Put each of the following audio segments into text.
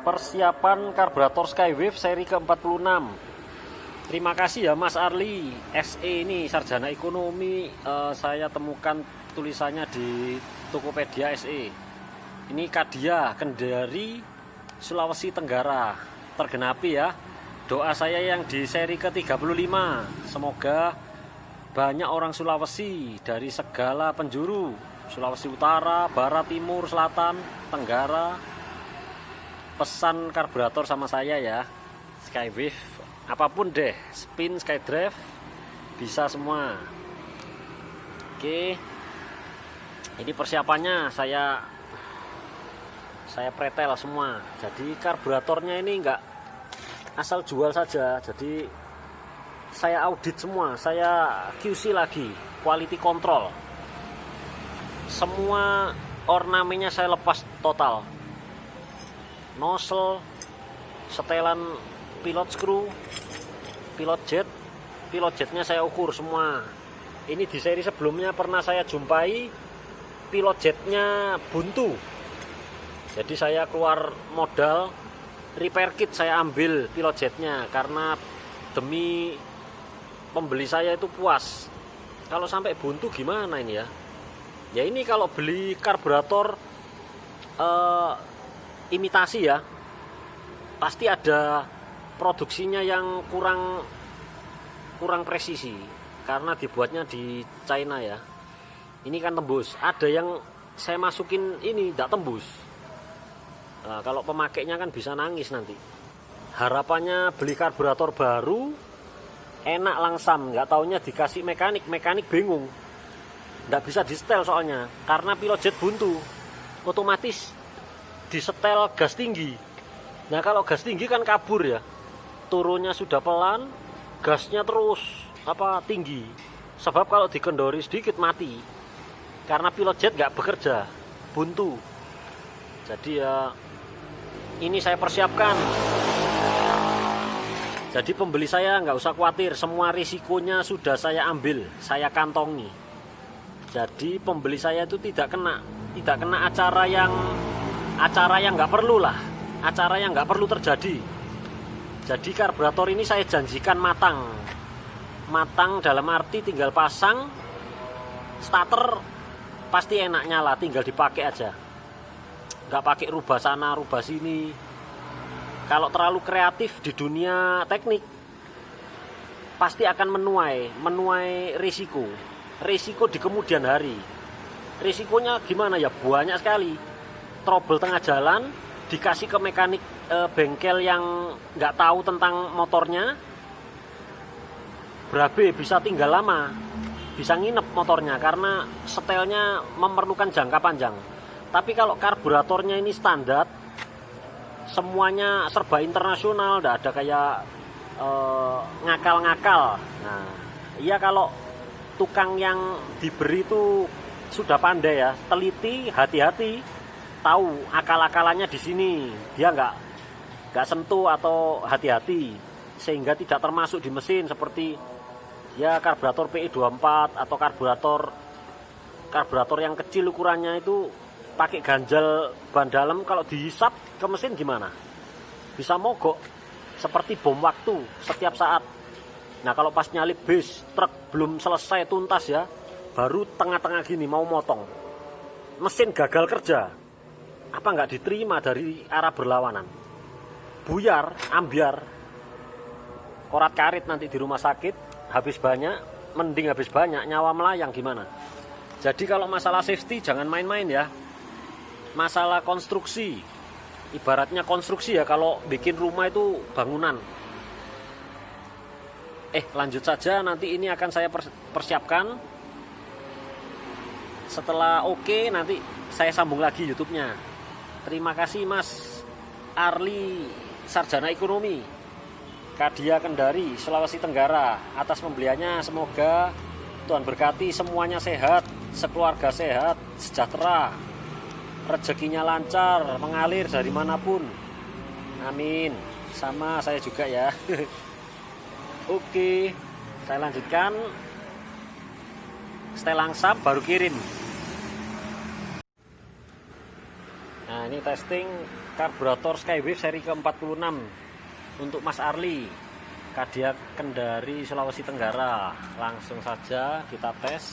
persiapan karburator Skywave seri ke-46. Terima kasih ya Mas Arli SE, ini sarjana ekonomi. Saya temukan tulisannya di Tokopedia SE. Ini Kadia, Kendari, Sulawesi Tenggara. Tergenapi ya doa saya yang di seri ke-35. Semoga banyak orang Sulawesi dari segala penjuru, Sulawesi Utara, Barat, Timur, Selatan, Tenggara, pesan karburator sama saya ya. Skywave, apapun deh, spin, skydrive, bisa semua. Oke, ini persiapannya saya pretel semua. Jadi karburatornya ini enggak asal jual saja, jadi saya audit semua, saya QC lagi, quality control. Semua ornamennya saya lepas total, nozzle, setelan pilot screw, pilot jetnya saya ukur semua. Ini di seri sebelumnya pernah saya jumpai pilot jetnya buntu, jadi saya keluar modal repair kit, saya ambil pilot jetnya karena demi pembeli saya itu puas. Kalau sampai buntu gimana ini ya? Ya ini kalau beli karburator imitasi ya, pasti ada produksinya yang kurang presisi karena dibuatnya di China ya. Ini kan tembus, ada yang saya masukin ini tidak tembus. Nah, kalau pemakainya kan bisa nangis nanti. Harapannya beli karburator baru enak langsam, nggak taunya dikasih mekanik bingung, nggak bisa di setel soalnya karena pilot jet buntu, otomatis di setel gas tinggi. Nah kalau gas tinggi kan kabur ya, turunnya sudah pelan, gasnya terus tinggi. Sebab kalau dikendori sedikit mati karena pilot jet nggak bekerja, buntu. Jadi ya ini saya persiapkan. Jadi pembeli saya nggak usah khawatir, semua risikonya sudah saya ambil, saya kantongi. Jadi pembeli saya itu tidak kena acara yang nggak perlu lah, acara yang nggak perlu terjadi. Jadi karburator ini saya janjikan matang dalam arti tinggal pasang, starter pasti enak nyala, tinggal dipakai aja. Nggak pakai rubah sana rubah sini. Kalau terlalu kreatif di dunia teknik pasti akan menuai risiko di kemudian hari. Risikonya gimana ya, banyak sekali. Trouble tengah jalan, dikasih ke mekanik bengkel yang nggak tahu tentang motornya, berabe bisa tinggal lama, bisa nginep motornya karena setelnya memerlukan jangka panjang. Tapi kalau karburatornya ini standar, semuanya serba internasional, tidak ada kayak ngakal-ngakal. Nah, iya kalau tukang yang diberi itu sudah pandai ya, teliti, hati-hati, tahu akal-akalannya di sini, dia nggak sentuh atau hati-hati, sehingga tidak termasuk di mesin seperti ya karburator PE24 atau karburator yang kecil ukurannya itu pakai ganjal ban dalam, kalau dihisap ke mesin gimana? Bisa mogok seperti bom waktu setiap saat. Nah kalau pas nyalip bis, truk belum selesai tuntas ya, baru tengah-tengah gini mau motong, mesin gagal kerja, apa nggak diterima dari arah berlawanan, buyar, ambiar, korat karit nanti di rumah sakit, habis banyak, mending habis banyak, nyawa melayang gimana. Jadi kalau masalah safety jangan main-main ya. Masalah konstruksi, ibaratnya konstruksi ya, kalau bikin rumah itu bangunan. Lanjut saja, nanti ini akan saya persiapkan. Setelah oke, nanti saya sambung lagi YouTube-nya. Terima kasih Mas Arli, sarjana ekonomi, Kadia, Kendari, Sulawesi Tenggara, atas pembeliannya. Semoga Tuhan berkati semuanya sehat, sekeluarga sehat, sejahtera, rezekinya lancar, mengalir dari manapun. Amin. Sama saya juga ya. Oke, saya lanjutkan. Setel langsam baru kirim. Nah ini testing karburator Skywave seri ke-46 untuk Mas Arli, Kadiak Kendari, Sulawesi Tenggara. Langsung saja kita tes.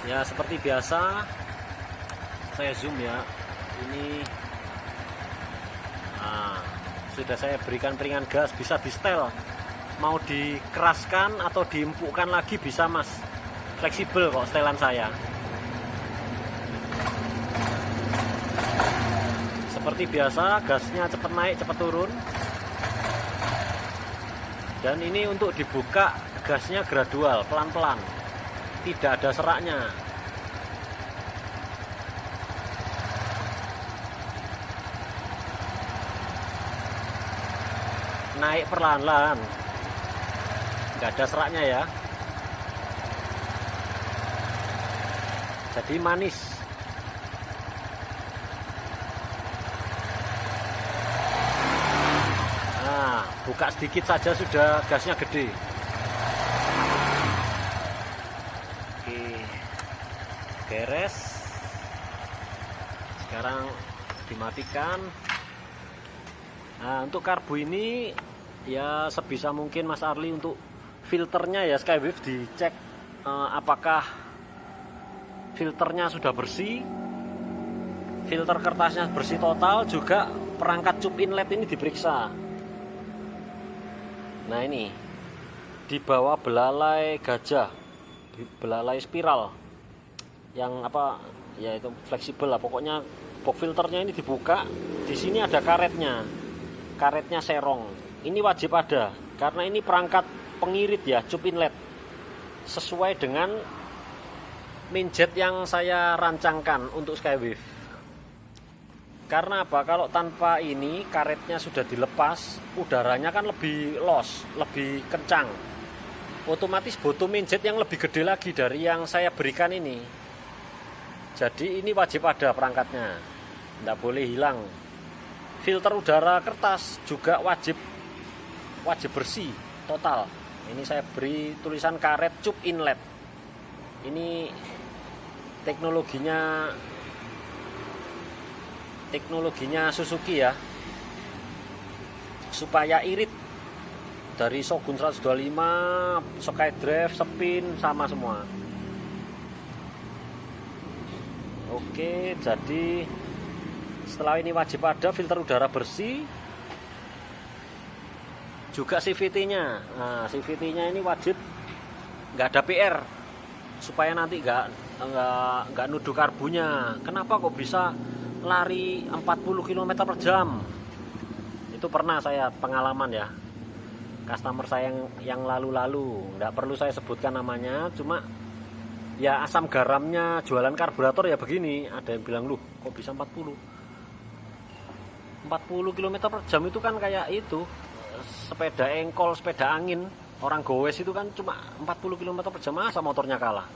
Ya, seperti biasa saya zoom ya. Ini sudah saya berikan piringan gas, bisa di setel. Mau dikeraskan atau diempukkan lagi bisa, Mas. Fleksibel kok setelan saya. Seperti biasa, gasnya cepat naik, cepat turun. Dan ini untuk dibuka, gasnya gradual, pelan-pelan. Tidak ada seraknya. Naik perlahan-lahan. Nggak ada seraknya ya. Jadi manis. Nah, buka sedikit saja sudah gasnya gede. Oke, beres. Sekarang dimatikan. Nah, untuk karbu ini ya sebisa mungkin Mas Arli untuk filternya ya Skywave dicek apakah filternya sudah bersih, filter kertasnya bersih total, juga perangkat cup inlet ini diperiksa. Nah, ini di bawah belalai gajah, belalai spiral yang apa ya, itu fleksibel lah pokoknya. Box filternya ini dibuka, di sini ada karetnya serong. Ini wajib ada karena ini perangkat pengirit ya, cup inlet sesuai dengan mainjet yang saya rancangkan untuk Skywave. Karena apa? Kalau tanpa ini karetnya sudah dilepas, udaranya kan lebih los, lebih kencang. Otomatis butuh mainjet yang lebih gede lagi dari yang saya berikan ini. Jadi ini wajib ada perangkatnya, tidak boleh hilang. Filter udara kertas juga wajib bersih total. Ini saya beri tulisan karet cup inlet. Ini teknologinya Suzuki ya, supaya irit. Dari Shogun 125, Skydrive, Spin sama semua. Oke, jadi setelah ini wajib ada filter udara bersih, juga CVT-nya. Nah, CVT-nya ini wajib nggak ada PR, supaya nanti nggak nuduh karbunya. Kenapa kok bisa lari 40 km per jam? Itu pernah saya pengalaman ya, customer saya yang lalu-lalu, nggak perlu saya sebutkan namanya, cuma ya asam garamnya jualan karburator ya begini. Ada yang bilang, loh kok bisa 40 km per jam, itu kan kayak itu sepeda engkol, sepeda angin orang gowes itu kan cuma 40 km per jam, masa motornya kalah.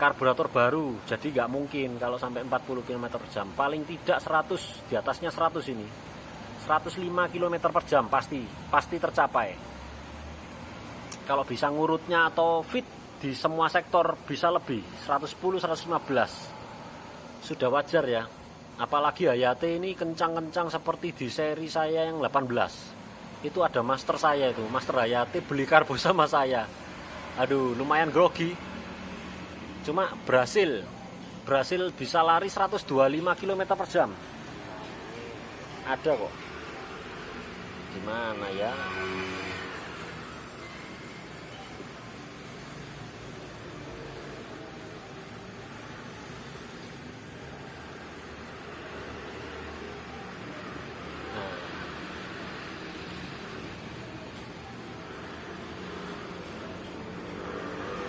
Karburator baru, jadi nggak mungkin kalau sampai 40 km per jam. Paling tidak 100, di atasnya 100 ini. 105 km per jam pasti tercapai. Kalau bisa ngurutnya atau fit di semua sektor bisa lebih, 110, 115. Sudah wajar ya. Apalagi Hayate ini kencang-kencang seperti di seri saya yang 18. Itu ada master saya itu, master Hayate beli karbo sama saya. Aduh, lumayan grogi. Cuma berhasil bisa lari 125 km per jam. Ada kok. Gimana ya?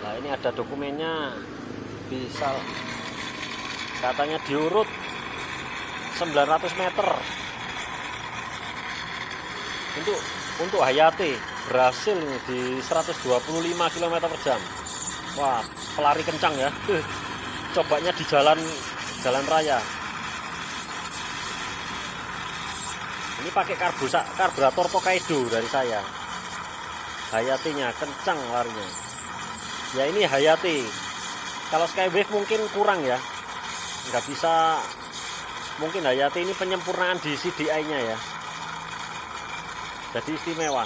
Nah, ini ada dokumennya. Bisa katanya diurut 900 meter. Untuk Hayate berhasil nih di 125 km per jam. Wah, pelari kencang ya. Cobanya di jalan raya. Ini pakai karburator Tokaido dari saya. Hayate-nya kencang larinya. Ya, ini Hayate Kalau Skywave mungkin kurang ya, nggak bisa. Mungkin Hayati ini penyempurnaan di CDI-nya ya, jadi istimewa.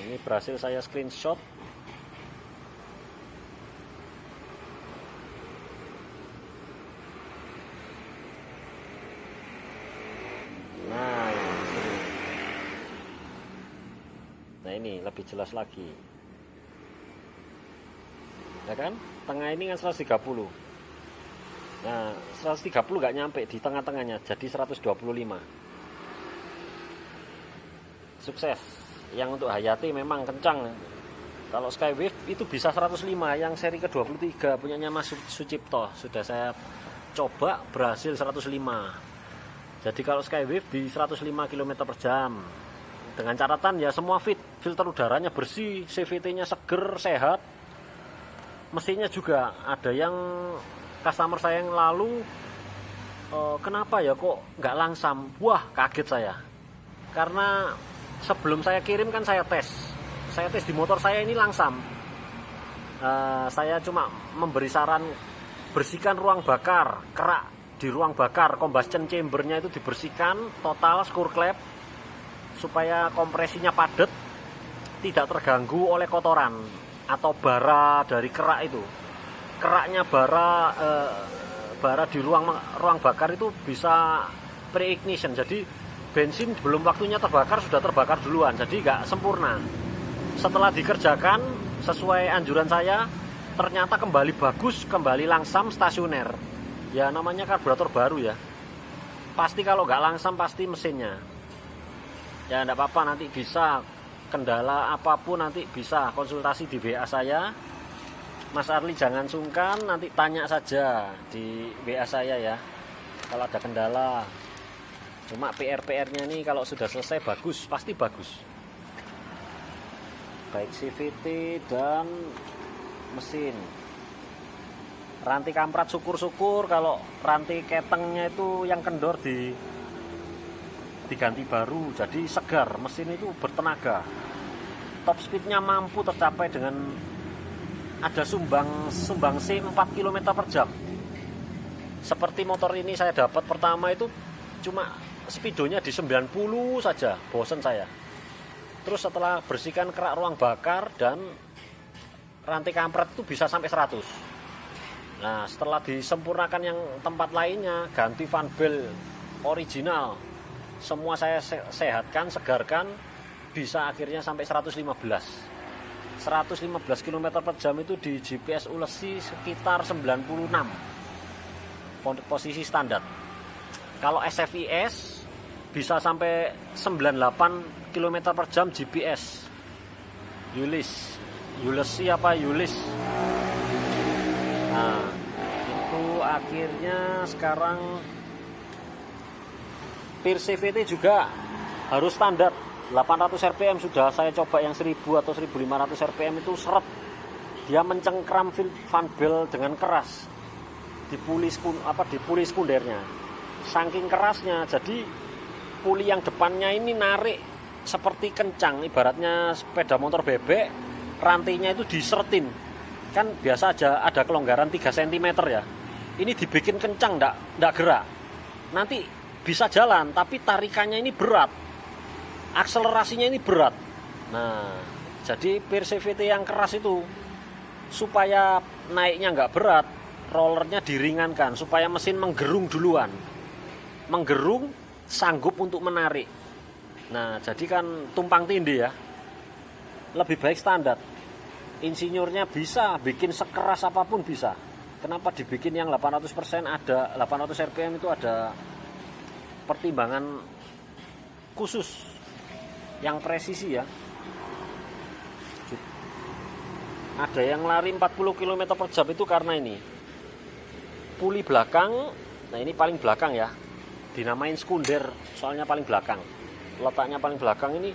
Ini berhasil saya screenshot. Nah ini lebih jelas lagi ya kan, tengah ini kan 130. Nah 130 nggak nyampe di tengah-tengahnya, jadi 125. Sukses. Yang untuk Hayati memang kencang. Kalau Skywave itu bisa 105, yang seri ke-23 punyanya Mas Sucipto sudah saya coba, berhasil 105. Jadi kalau Skywave di 105 km/jam. Dengan catatan ya semua fit, filter udaranya bersih, CVT-nya seger, sehat. Mesinnya juga ada yang customer saya yang lalu kenapa ya kok nggak langsam. Wah, kaget saya. Karena sebelum saya kirim kan saya tes di motor saya ini langsam. Saya cuma memberi saran bersihkan ruang bakar, kerak di ruang bakar, combustion chambernya itu dibersihkan total, skur klep, supaya kompresinya padat, tidak terganggu oleh kotoran atau bara dari kerak itu. Keraknya bara di ruang bakar itu bisa pre-ignition, jadi bensin belum waktunya terbakar sudah terbakar duluan, jadi nggak sempurna. Setelah dikerjakan sesuai anjuran saya, ternyata kembali bagus, kembali langsam, stasioner. Ya namanya karburator baru ya, pasti kalau nggak langsam pasti mesinnya. Ya enggak apa-apa, nanti bisa kendala apapun nanti bisa konsultasi di WA saya. Mas Arli jangan sungkan, nanti tanya saja di WA saya ya kalau ada kendala. Cuma PR-nya nih kalau sudah selesai bagus, pasti bagus. Baik CVT dan mesin. Rantai kamprat syukur-syukur, kalau rantai ketengnya itu yang kendor diganti baru, jadi segar, mesin itu bertenaga. Top speednya mampu tercapai dengan ada sumbangsi 4 km/jam. Seperti motor ini saya dapat pertama itu cuma speedonya di 90 saja, bosen saya. Terus setelah bersihkan kerak ruang bakar dan rantai kampret itu bisa sampai 100. Nah setelah disempurnakan yang tempat lainnya, ganti fan belt original, semua saya sehatkan, segarkan, bisa akhirnya sampai 115 km/jam itu di GPS Ulesi sekitar 96 posisi standar. Kalau SFIS bisa sampai 98 km/jam GPS Ulesi apa Ulis. Nah itu akhirnya sekarang PIR CVT juga harus standar 800 rpm. Sudah saya coba yang 1000 atau 1500 rpm itu seret, dia mencengkram fan belt dengan keras di puli sekundernya, saking kerasnya. Jadi puli yang depannya ini narik seperti kencang, ibaratnya sepeda motor bebek, rantainya itu diseretin kan, biasa aja ada kelonggaran 3 cm ya, ini dibikin kencang, ndak gerak, nanti bisa jalan tapi tarikannya ini berat, akselerasinya ini berat. Nah jadi PIR CVT yang keras itu supaya naiknya nggak berat, rollernya diringankan supaya mesin menggerung duluan, menggerung sanggup untuk menarik. Nah jadi kan tumpang tindih ya, lebih baik standar. Insinyurnya bisa bikin sekeras apapun bisa. Kenapa dibikin yang 800%, ada 800 rpm itu ada pertimbangan khusus yang presisi ya. Ada yang lari 40 km/jam itu karena ini puli belakang. Nah ini paling belakang ya, dinamain sekunder soalnya paling belakang, letaknya paling belakang ini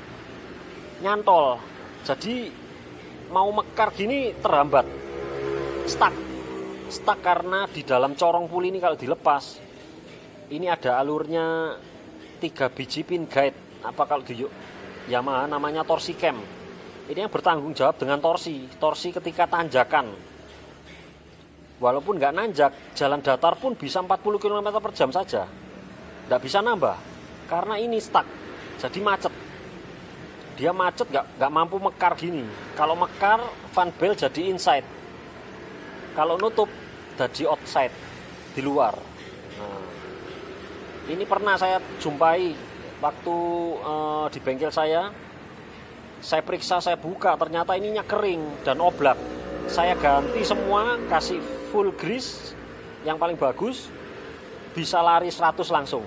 nyantol, jadi mau mekar gini terhambat, stuck karena di dalam corong puli ini kalau dilepas ini ada alurnya 3 biji pin guide, apa kalau di Yamaha namanya torsi cam. Ini yang bertanggung jawab dengan torsi ketika tanjakan. walaupun nggak nanjak, jalan datar pun bisa 40 km per jam saja, nggak bisa nambah karena ini stuck, jadi macet. Dia macet, nggak mampu mekar gini. Kalau mekar, fan belt jadi inside, kalau nutup jadi outside, di luar. Nah, ini pernah saya jumpai waktu di bengkel saya periksa, saya buka, ternyata ininya kering dan oblak. Saya ganti semua, kasih full grease yang paling bagus, bisa lari 100 langsung.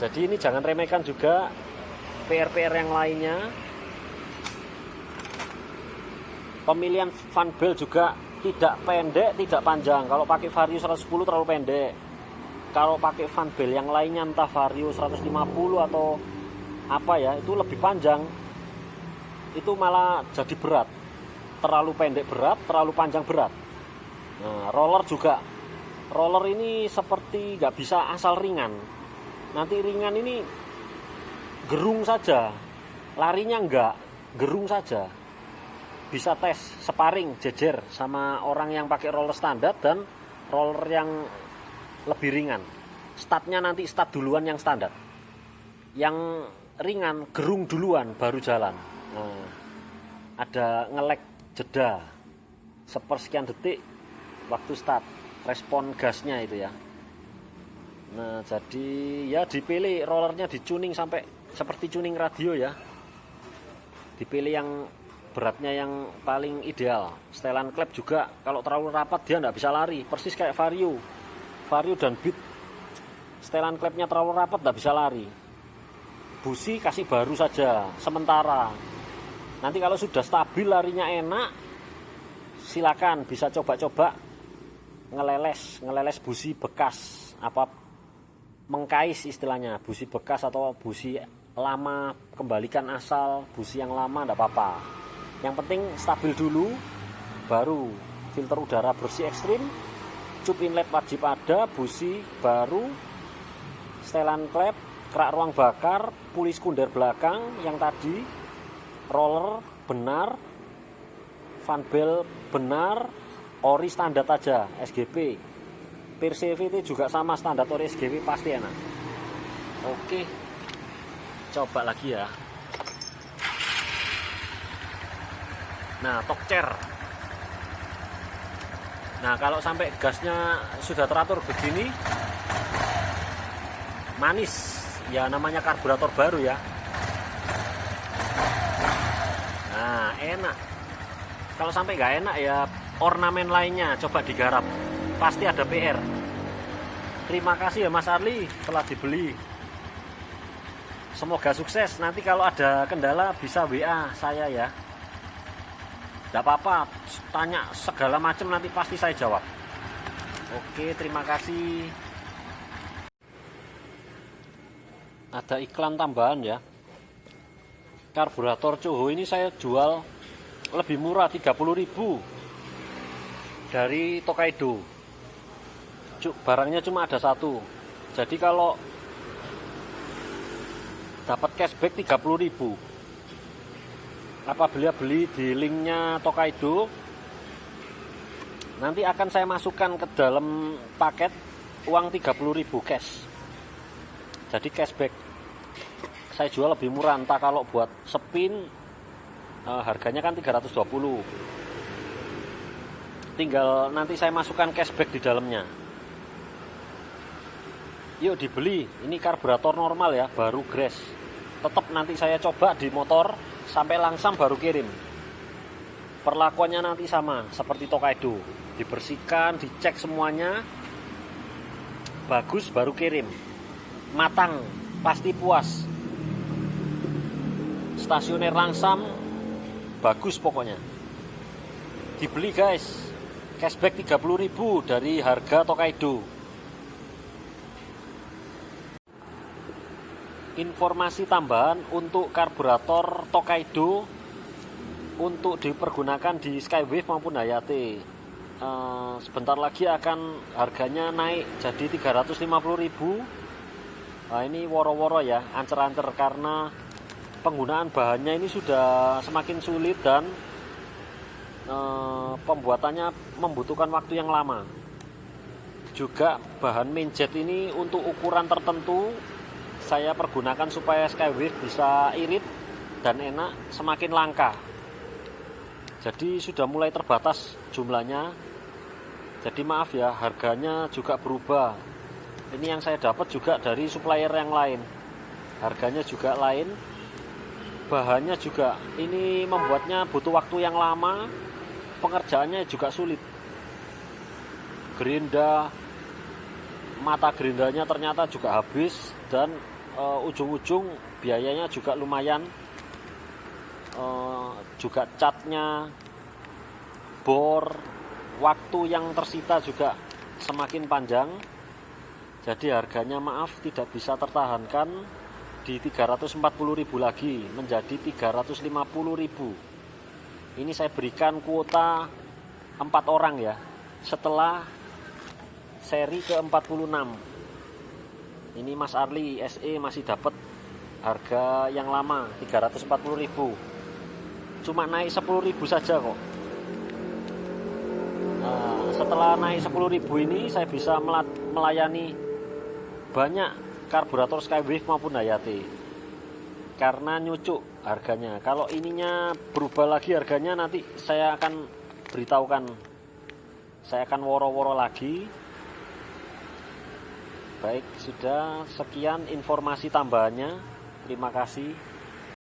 Jadi ini jangan remehkan juga PR-PR yang lainnya. Pemilihan fan belt juga tidak pendek, tidak panjang. Kalau pakai Vario 110 terlalu pendek. Kalau pakai fan belt yang lainnya, entah Vario 150 atau apa ya, itu lebih panjang. Itu malah jadi berat. Terlalu pendek berat, terlalu panjang berat. Nah, roller juga. Roller ini seperti nggak bisa asal ringan. Nanti ringan ini gerung saja. Larinya enggak, gerung saja. Bisa tes sparring jejer sama orang yang pakai roller standar dan roller yang lebih ringan. Startnya nanti start duluan yang standar. Yang ringan gerung duluan baru jalan. Nah, ada ngelek jeda sepersekian detik waktu start, respon gasnya itu ya. Nah, jadi ya dipilih rollernya, dicuning sampai seperti tuning radio ya. Dipilih yang beratnya yang paling ideal. Setelan klep juga kalau terlalu rapat dia nggak bisa lari, persis kayak Vario dan Beat. Setelan klepnya terlalu rapat nggak bisa lari. Busi kasih baru saja sementara. Nanti kalau sudah stabil larinya enak, silakan bisa coba-coba ngeleles busi bekas, apa mengkais istilahnya, busi bekas atau busi lama, kembalikan asal busi yang lama enggak apa-apa. Yang penting stabil dulu, baru filter udara bersih ekstrim, cup inlet wajib ada, busi baru, setelan klep, kerak ruang bakar, puli sekunder belakang yang tadi, roller benar, fan belt benar, ori standar aja, SGP. PCVT juga sama standar ori SGP, pasti enak. Oke, coba lagi ya. Nah, tokcer. Nah, kalau sampai gasnya sudah teratur begini, manis. Ya namanya karburator baru ya. Nah, enak. Kalau sampai nggak enak ya ornamen lainnya coba digarap. Pasti ada PR. Terima kasih ya Mas Arli telah dibeli. Semoga sukses. Nanti kalau ada kendala bisa WA saya ya. Nggak apa-apa, tanya segala macam nanti pasti saya jawab. Oke, terima kasih. Ada iklan tambahan ya. Karburator Coho ini saya jual lebih murah, 30.000 dari Tokaido. Barangnya cuma ada satu. Jadi kalau dapat cashback 30.000 apabila beli di linknya Tokaido, nanti akan saya masukkan ke dalam paket uang 30.000 cash. Jadi cashback saya jual lebih murah, entah kalau buat spin harganya kan 320. Tinggal nanti saya masukkan cashback di dalamnya. Yuk dibeli, ini karburator normal ya, baru grass. Tetap nanti saya coba di motor sampai langsam baru kirim. Perlakuannya nanti sama seperti Tokaido, dibersihkan, dicek semuanya bagus baru kirim. Matang, pasti puas. Stasioner langsam, bagus pokoknya. Dibeli guys, cashback 30.000 dari harga Tokaido. Informasi tambahan untuk karburator Tokaido untuk dipergunakan di Skywave maupun Hayate. Sebentar lagi akan harganya naik jadi 350.000. Nah, ini woro-woro ya, ancer-ancer karena penggunaan bahannya ini sudah semakin sulit dan pembuatannya membutuhkan waktu yang lama. Juga bahan mainjet ini untuk ukuran tertentu saya pergunakan supaya Skywave bisa irit dan enak, semakin langka. Jadi sudah mulai terbatas jumlahnya. Jadi maaf ya, harganya juga berubah. Ini yang saya dapat juga dari supplier yang lain. Harganya juga lain. Bahannya juga ini membuatnya butuh waktu yang lama. Pengerjaannya juga sulit. Gerinda, mata gerindanya ternyata juga habis, dan ujung-ujung biayanya juga lumayan. Juga catnya, bor, waktu yang tersita juga semakin panjang. Jadi harganya maaf tidak bisa tertahankan di 340.000 lagi, menjadi 350.000. Ini saya berikan kuota 4 orang ya, setelah seri ke-46. Ini Mas Arli SE masih dapat harga yang lama 340.000. Cuma naik 10.000 saja kok. Nah, setelah naik 10.000 ini saya bisa melayani banyak karburator Skywave maupun Hayate, karena nyucuk harganya. Kalau ininya berubah lagi harganya, nanti saya akan beritahukan, saya akan woro-woro lagi. Baik, sudah sekian informasi tambahannya. Terima kasih.